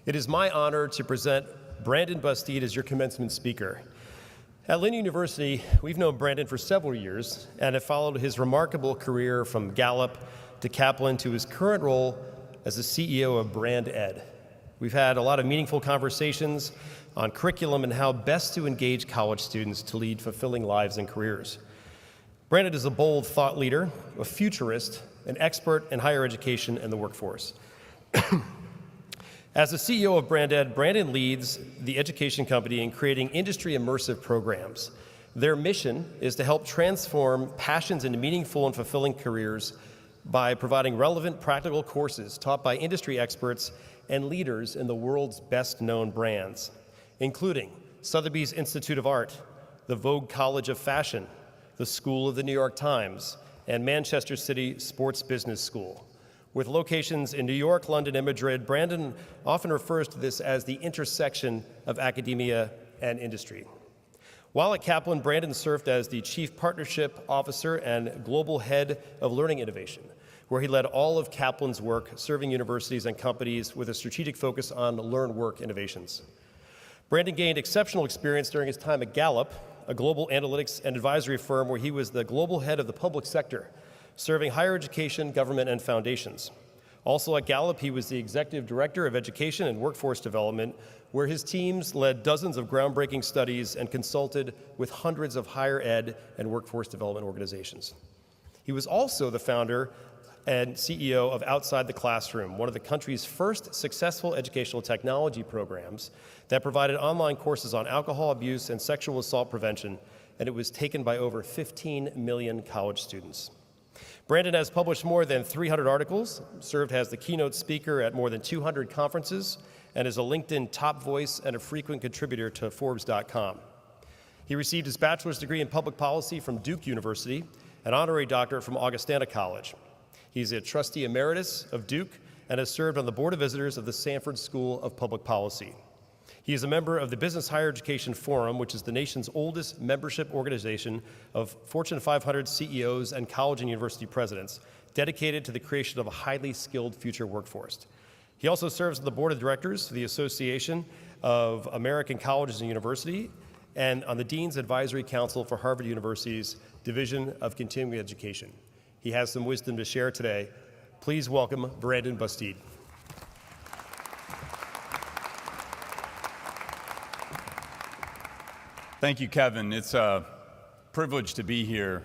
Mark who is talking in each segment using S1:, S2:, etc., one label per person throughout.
S1: It is my honor to present Brandon Busteed as your commencement speaker. At Lynn University, we've known Brandon for several years and have followed his remarkable career from Gallup to Kaplan to his current role as the CEO of Brand Ed. We've had a lot of meaningful conversations on curriculum and how best to engage college students to lead fulfilling lives and careers. Brandon is a bold thought leader, a futurist, an expert in higher education and the workforce. As the CEO of Brand Ed, Brandon leads the education company in creating industry-immersive programs. Their mission is to help transform passions into meaningful and fulfilling careers by providing relevant, practical courses taught by industry experts and leaders in the world's best-known brands, including Sotheby's Institute of Art, the Vogue College of Fashion, the School of the New York Times, and Manchester City Sports Business School. With locations in New York, London, and Madrid, Brandon often refers to this as the intersection of academia and industry. While at Kaplan, Brandon served as the Chief Partnership Officer and Global Head of Learning Innovation, where he led all of Kaplan's work serving universities and companies with a strategic focus on learn-work innovations. Brandon gained exceptional experience during his time at Gallup, a global analytics and advisory firm where he was the global head of the public sector, serving higher education, government, and foundations. Also at Gallup, he was the Executive Director of Education and Workforce Development, where his teams led dozens of groundbreaking studies and consulted with hundreds of higher ed and workforce development organizations. He was also the founder and CEO of Outside the Classroom, one of the country's first successful educational technology programs that provided online courses on alcohol abuse and sexual assault prevention, and it was taken by over 15 million college students. Brandon has published more than 300 articles, served as the keynote speaker at more than 200 conferences, and is a LinkedIn top voice and a frequent contributor to Forbes.com. He received his bachelor's degree in public policy from Duke University, an honorary doctorate from Augustana College. He's a trustee emeritus of Duke and has served on the Board of Visitors of the Sanford School of Public Policy. He is a member of the Business Higher Education Forum, which is the nation's oldest membership organization of Fortune 500 CEOs and college and university presidents, dedicated to the creation of a highly skilled future workforce. He also serves on the board of directors of the Association of American Colleges and Universities and on the Dean's Advisory Council for Harvard University's Division of Continuing Education. He has some wisdom to share today. Please welcome Brandon Busteed.
S2: Thank you, Kevin. It's a privilege to be here.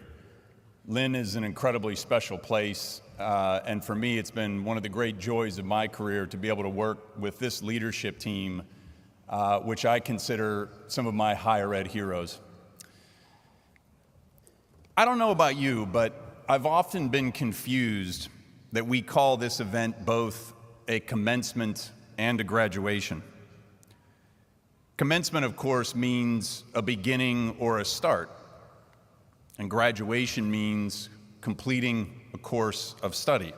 S2: Lynn is an incredibly special place, and for me, it's been one of the great joys of my career to be able to work with this leadership team, which I consider some of my higher ed heroes. I don't know about you, but I've often been confused that we call this event both a commencement and a graduation. Commencement, of course, means a beginning or a start, and graduation means completing a course of study.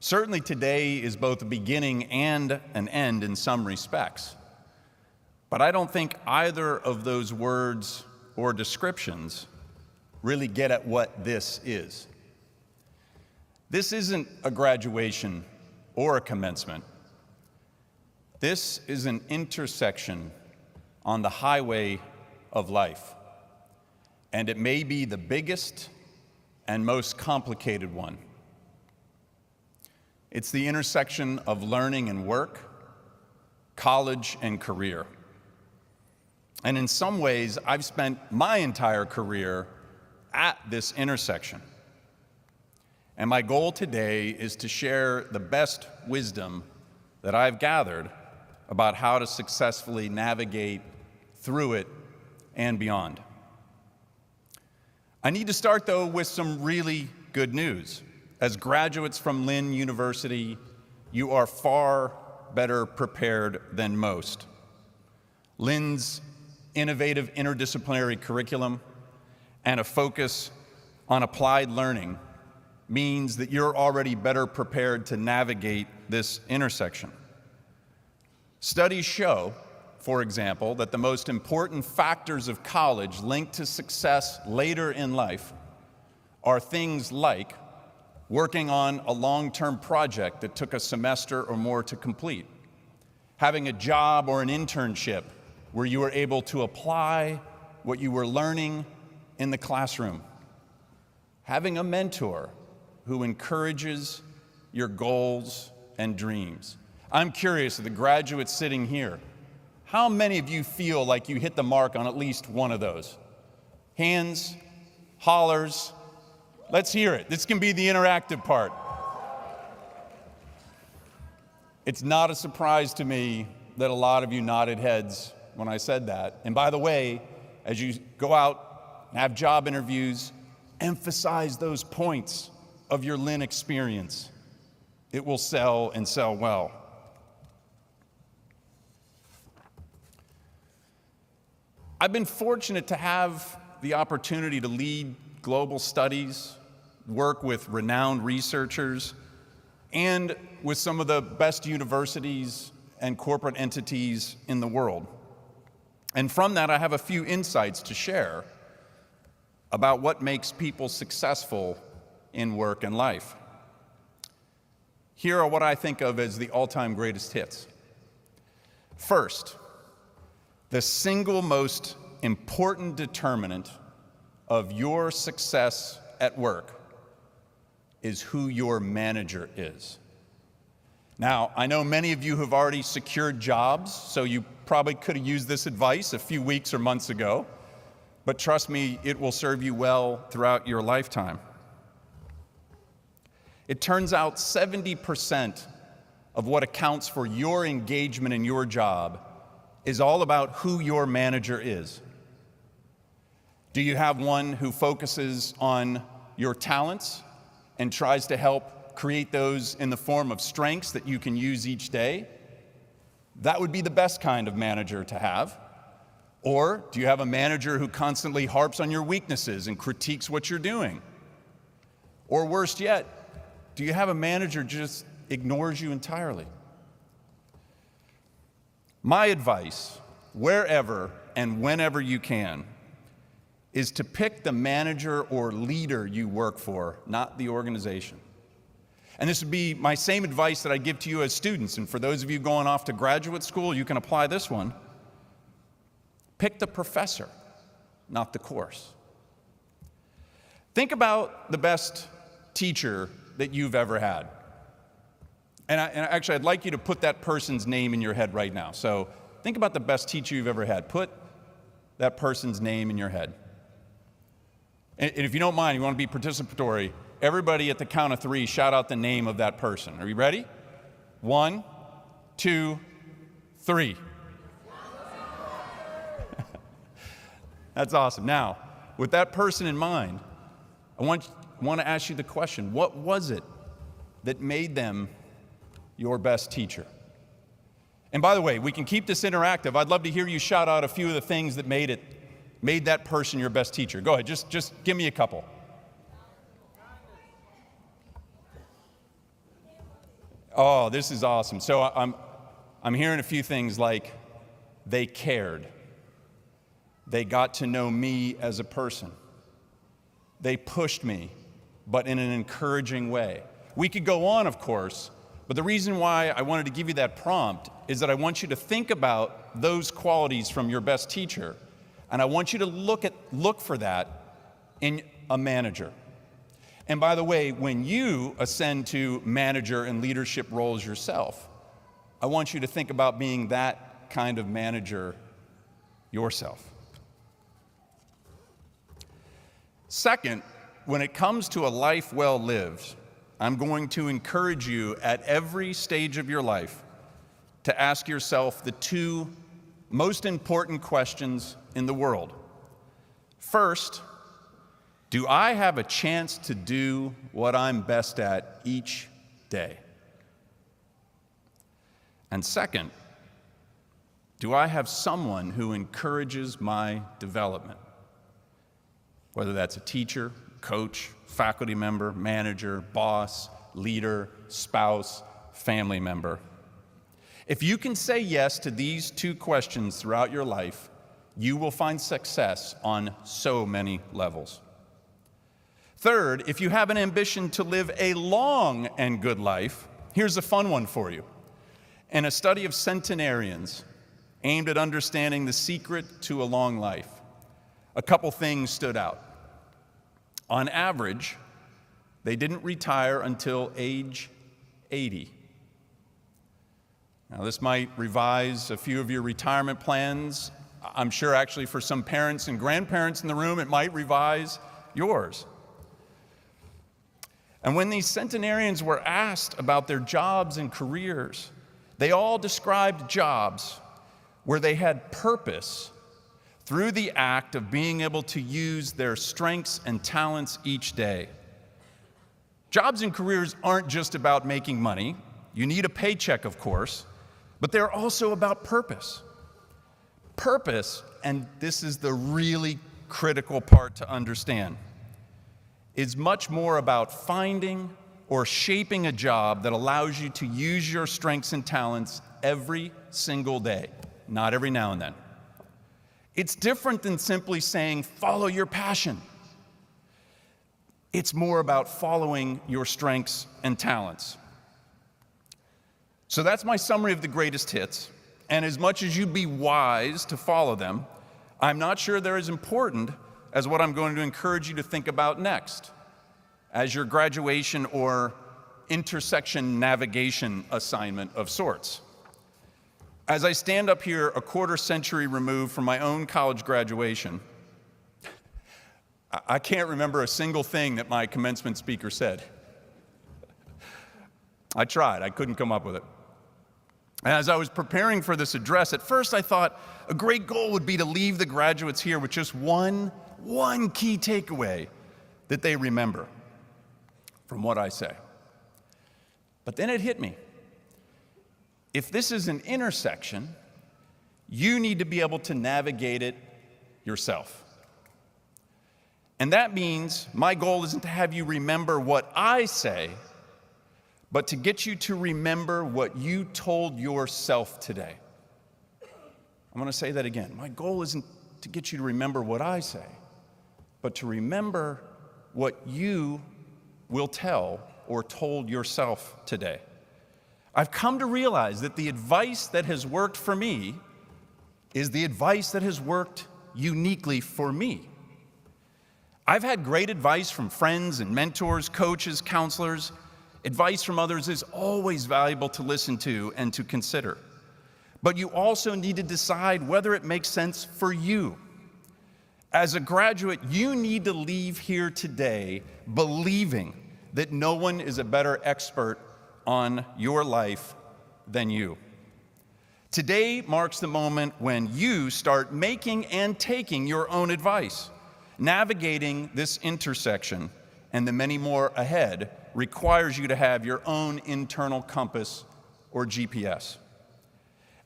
S2: Certainly today is both a beginning and an end in some respects, but I don't think either of those words or descriptions really get at what this is. This isn't a graduation or a commencement. This is an intersection on the highway of life, and it may be the biggest and most complicated one. It's the intersection of learning and work, college and career. And in some ways, I've spent my entire career at this intersection. And my goal today is to share the best wisdom that I've gathered about how to successfully navigate through it and beyond. I need to start, though, with some really good news. As graduates from Lynn University, you are far better prepared than most. Lynn's innovative interdisciplinary curriculum and a focus on applied learning means that you're already better prepared to navigate this intersection. Studies show, for example, that the most important factors of college linked to success later in life are things like working on a long-term project that took a semester or more to complete, having a job or an internship where you were able to apply what you were learning in the classroom, having a mentor who encourages your goals and dreams. I'm curious of the graduates sitting here, how many of you feel like you hit the mark on at least one of those? Hands, hollers, let's hear it. This can be the interactive part. It's not a surprise to me that a lot of you nodded heads when I said that. And by the way, as you go out and have job interviews, emphasize those points of your Lynn experience. It will sell and sell well. I've been fortunate to have the opportunity to lead global studies, work with renowned researchers, and with some of the best universities and corporate entities in the world. And from that, I have a few insights to share about what makes people successful in work and life. Here are what I think of as the all-time greatest hits. First, the single most important determinant of your success at work is who your manager is. Now, I know many of you have already secured jobs, so you probably could have used this advice a few weeks or months ago, but trust me, it will serve you well throughout your lifetime. It turns out 70% of what accounts for your engagement in your job is all about who your manager is. Do you have one who focuses on your talents and tries to help create those in the form of strengths that you can use each day? That would be the best kind of manager to have. Or do you have a manager who constantly harps on your weaknesses and critiques what you're doing? Or worse yet, do you have a manager who just ignores you entirely? My advice, wherever and whenever you can, is to pick the manager or leader you work for, not the organization. And this would be my same advice that I give to you as students. And for those of you going off to graduate school, you can apply this one. Pick the professor, not the course. Think about the best teacher that you've ever had. And actually, I'd like you to put that person's name in your head right now. So think about the best teacher you've ever had. Put that person's name in your head. And if you don't mind, you want to be participatory, everybody at the count of 3, shout out the name of that person. Are you ready? 1, 2, 3. That's awesome. Now, with that person in mind, I want to ask you the question, what was it that made them your best teacher? And by the way, we can keep this interactive. I'd love to hear you shout out a few of the things that made that person your best teacher. Go ahead, just give me a couple. Oh, this is awesome. So I'm hearing a few things like they cared. They got to know me as a person. They pushed me, but in an encouraging way. We could go on, of course, but the reason why I wanted to give you that prompt is that I want you to think about those qualities from your best teacher, and I want you to look for that in a manager. And by the way, when you ascend to manager and leadership roles yourself, I want you to think about being that kind of manager yourself. Second, when it comes to a life well lived, I'm going to encourage you at every stage of your life to ask yourself the 2 most important questions in the world. First, do I have a chance to do what I'm best at each day? And second, do I have someone who encourages my development? Whether that's a teacher, coach, faculty member, manager, boss, leader, spouse, family member. If you can say yes to these 2 questions throughout your life, you will find success on so many levels. Third, if you have an ambition to live a long and good life, here's a fun one for you. and a study of centenarians aimed at understanding the secret to a long life, a couple things stood out. On average, they didn't retire until age 80. Now, this might revise a few of your retirement plans. I'm sure actually for some parents and grandparents in the room, it might revise yours. And when these centenarians were asked about their jobs and careers, they all described jobs where they had purpose through the act of being able to use their strengths and talents each day. Jobs and careers aren't just about making money. You need a paycheck, of course, but they're also about purpose. Purpose, and this is the really critical part to understand, is much more about finding or shaping a job that allows you to use your strengths and talents every single day, not every now and then. It's different than simply saying, follow your passion. It's more about following your strengths and talents. So that's my summary of the greatest hits. And as much as you'd be wise to follow them, I'm not sure they're as important as what I'm going to encourage you to think about next, as your graduation or intersection navigation assignment of sorts. As I stand up here a quarter century removed from my own college graduation, I can't remember a single thing that my commencement speaker said. I tried, I couldn't come up with it. And as I was preparing for this address, at first I thought a great goal would be to leave the graduates here with just one key takeaway that they remember from what I say. But then it hit me. If this is an intersection, you need to be able to navigate it yourself. And that means my goal isn't to have you remember what I say, but to get you to remember what you told yourself today. I'm going to say that again. My goal isn't to get you to remember what I say, but to remember what you will tell or told yourself today. I've come to realize that the advice that has worked for me is the advice that has worked uniquely for me. I've had great advice from friends and mentors, coaches, counselors. Advice from others is always valuable to listen to and to consider. But you also need to decide whether it makes sense for you. As a graduate, you need to leave here today believing that no one is a better expert on your life than you. Today marks the moment when you start making and taking your own advice. Navigating this intersection and the many more ahead requires you to have your own internal compass or GPS.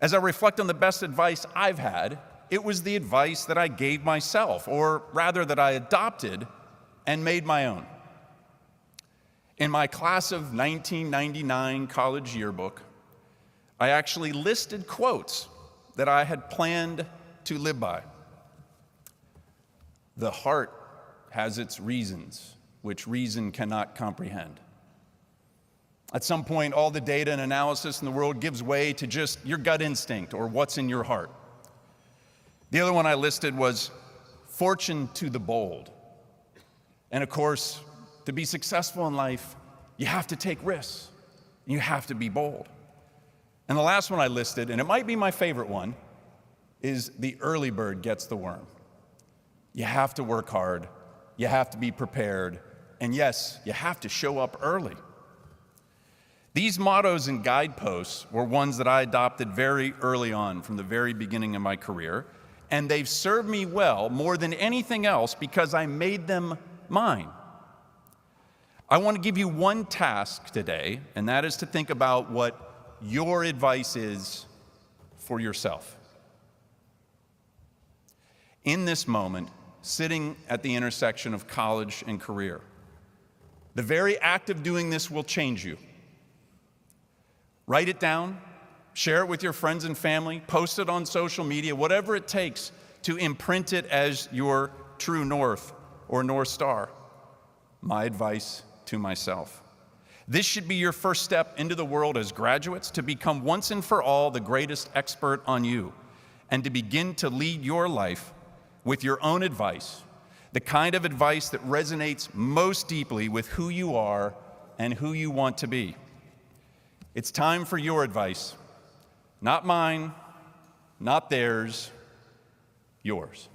S2: As I reflect on the best advice I've had, it was the advice that I gave myself, or rather that I adopted and made my own. In my class of 1999 college yearbook, I actually listed quotes that I had planned to live by. The heart has its reasons, which reason cannot comprehend. At some point, all the data and analysis in the world gives way to just your gut instinct or what's in your heart. The other one I listed was fortune to the bold. And of course, to be successful in life, you have to take risks. You have to be bold. And the last one I listed, and it might be my favorite one, is the early bird gets the worm. You have to work hard. You have to be prepared. And yes, you have to show up early. These mottos and guideposts were ones that I adopted very early on from the very beginning of my career, and they've served me well more than anything else because I made them mine. I want to give you one task today, and that is to think about what your advice is for yourself. In this moment, sitting at the intersection of college and career, the very act of doing this will change you. Write it down, share it with your friends and family, post it on social media, whatever it takes to imprint it as your true north or North Star. My advice to myself. This should be your first step into the world as graduates, to become once and for all the greatest expert on you, and to begin to lead your life with your own advice, the kind of advice that resonates most deeply with who you are and who you want to be. It's time for your advice, not mine, not theirs, yours.